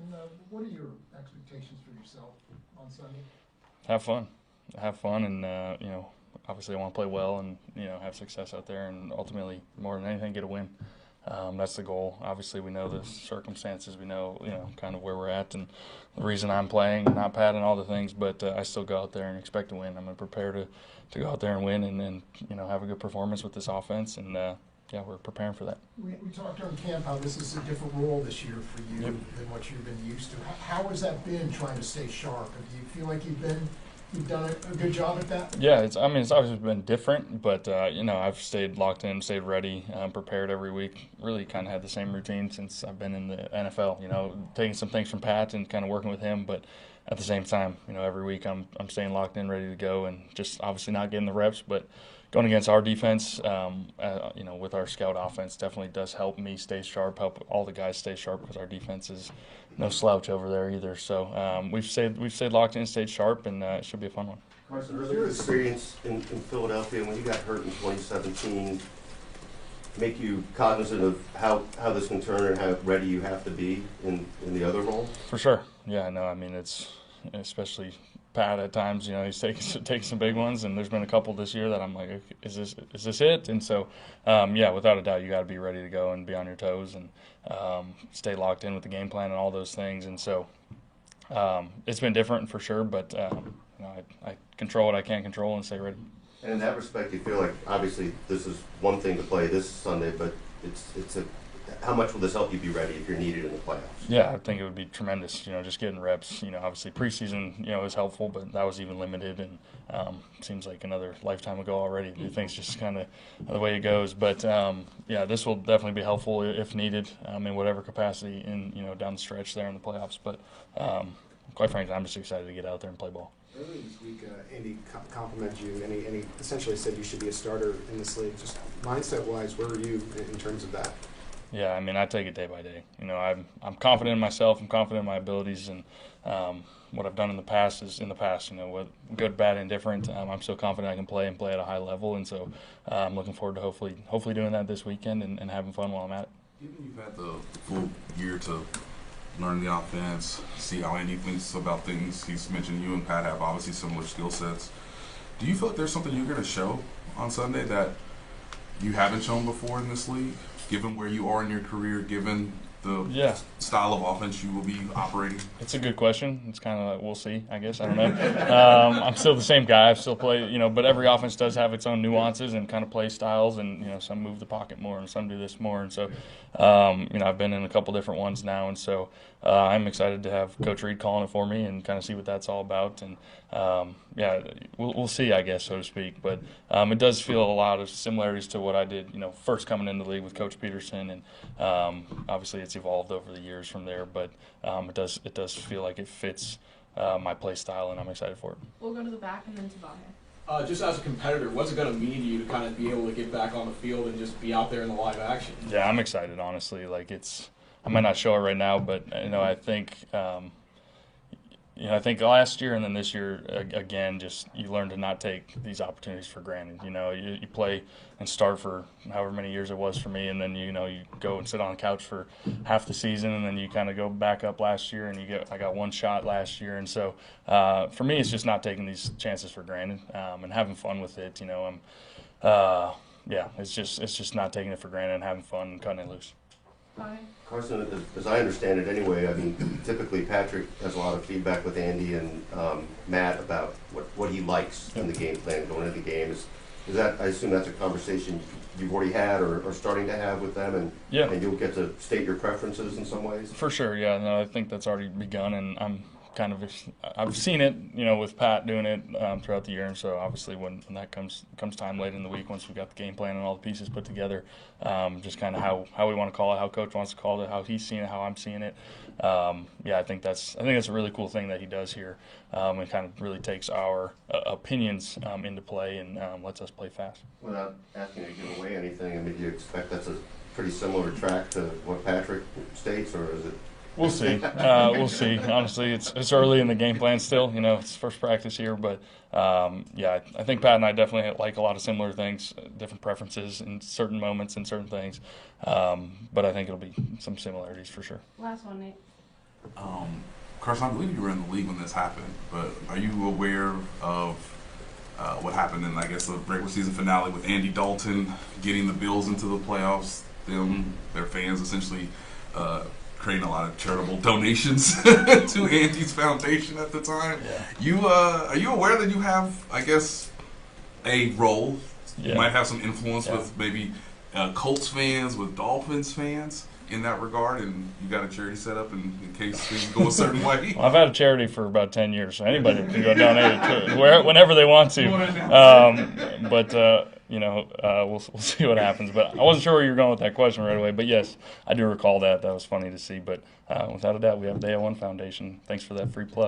And what are your expectations for yourself on Sunday? Have fun, and obviously I want to play well and have success out there, and ultimately more than anything get a win. That's the goal. Obviously, we know the circumstances. We know, kind of where we're at and the reason I'm playing, not Pat, and all the things. But I still go out there and expect to win. I'm going to prepare to go out there and win, and have a good performance with this offense. And we're preparing for that. We talked during camp how this is a different role this year for you than what you've been used to. How has that been trying to stay sharp? Do you feel like you've done a good job at that? Yeah, it's always been different, but I've stayed locked in, stayed ready, prepared every week. Really kind of had the same routine since I've been in the NFL. Taking some things from Pat and kind of working with him, but at the same time, every week I'm staying locked in, ready to go, and just obviously not getting the reps, but going against our defense, with our scout offense, definitely does help me stay sharp, help all the guys stay sharp, because our defense is no slouch over there either. So we've stayed locked in, stayed sharp, and it should be a fun one. Carson, earlier experience in Philadelphia when you got hurt in 2017 make you cognizant of how this can turn and how ready you have to be in the other role? For sure. Yeah, no, it's especially Pat at times, he's taking some big ones, and there's been a couple this year that I'm like, is this it? And so, without a doubt, you got to be ready to go and be on your toes and stay locked in with the game plan and all those things. And so, it's been different for sure, but I control what I can control and stay ready. And in that respect, you feel like obviously this is one thing to play this Sunday, but how much will this help you be ready if you're needed in the playoffs? Yeah, I think it would be tremendous. Just getting reps. Obviously preseason, is helpful, but that was even limited, and seems like another lifetime ago already. Things just kind of the way it goes. But this will definitely be helpful if needed, in whatever capacity in down the stretch there in the playoffs. But quite frankly, I'm just excited to get out there and play ball. Earlier this week, Andy complimented you, and he essentially said you should be a starter in this league. Just mindset-wise, where are you in terms of that? Yeah, I take it day by day. I'm confident in myself. I'm confident in my abilities, and what I've done in the past is in the past. With good, bad, and different, I'm still confident I can play at a high level, and so I'm looking forward to hopefully doing that this weekend and having fun while I'm at it. Given you've had the full year to learn the offense, see how Andy thinks about things. He's mentioned you and Pat have obviously similar skill sets. Do you feel like there's something you're going to show on Sunday that you haven't shown before in this league, given where you are in your career, given the style of offense you will be operating? It's a good question. It's kind of like, we'll see, I guess. I don't know. I'm still the same guy. I still play, but every offense does have its own nuances and kind of play styles, and, some move the pocket more and some do this more. And so, I've been in a couple different ones now, and so I'm excited to have Coach Reed calling it for me and kind of see what that's all about. And, we'll see, I guess, so to speak. But it does feel a lot of similarities to what I did, first coming into the league with Coach Peterson, and obviously it's evolved over the years from there. But it does feel like it fits my play style, and I'm excited for it. We'll go to the back and then to Vahe. Just as a competitor, what's it going to mean to you to kind of be able to get back on the field and just be out there in the live action? Yeah, I'm excited, honestly. I might not show it right now, but I think I think last year and then this year again, just you learn to not take these opportunities for granted. You play and start for however many years it was for me, and then you go and sit on the couch for half the season, and then you kind of go back up last year, and I got one shot last year, and so for me it's just not taking these chances for granted and having fun with it. It's just not taking it for granted and having fun and cutting it loose. Vahe. Carson, as I understand it anyway, typically Patrick has a lot of feedback with Andy and Matt about what he likes in the game plan going into the game. Is that, I assume that's a conversation you've already had or starting to have with them, and you'll get to state your preferences in some ways? For sure, yeah. No, I think that's already begun, and I've seen it, with Pat doing it throughout the year, and so obviously when that comes time late in the week, once we've got the game plan and all the pieces put together, just kind of how we want to call it, how Coach wants to call it, how he's seeing it, how I'm seeing it. I think that's a really cool thing that he does here, and kind of really takes our opinions into play and lets us play fast. Without asking you to give away anything, do you expect that's a pretty similar track to what Patrick states, or is it? We'll see. We'll see. Honestly, it's early in the game plan still. It's first practice here, but I think Pat and I definitely like a lot of similar things, different preferences in certain moments and certain things. But I think it'll be some similarities for sure. Last one, Nate. Carson, I believe you were in the league when this happened, but are you aware of what happened in, I guess, the regular season finale with Andy Dalton getting the Bills into the playoffs? Their fans essentially creating a lot of charitable donations to Andy's foundation at the time. Yeah. Are you aware that you have, I guess, a role? Yeah. You might have some influence Yeah. with maybe Colts fans, with Dolphins fans in that regard, and you got a charity set up in case things go a certain way. Well, I've had a charity for about 10 years, so anybody can go donate it to whenever they want to. We'll see what happens. But I wasn't sure where you were going with that question right away. But yes, I do recall that. That was funny to see. But without a doubt, we have the A1 Foundation. Thanks for that free plug.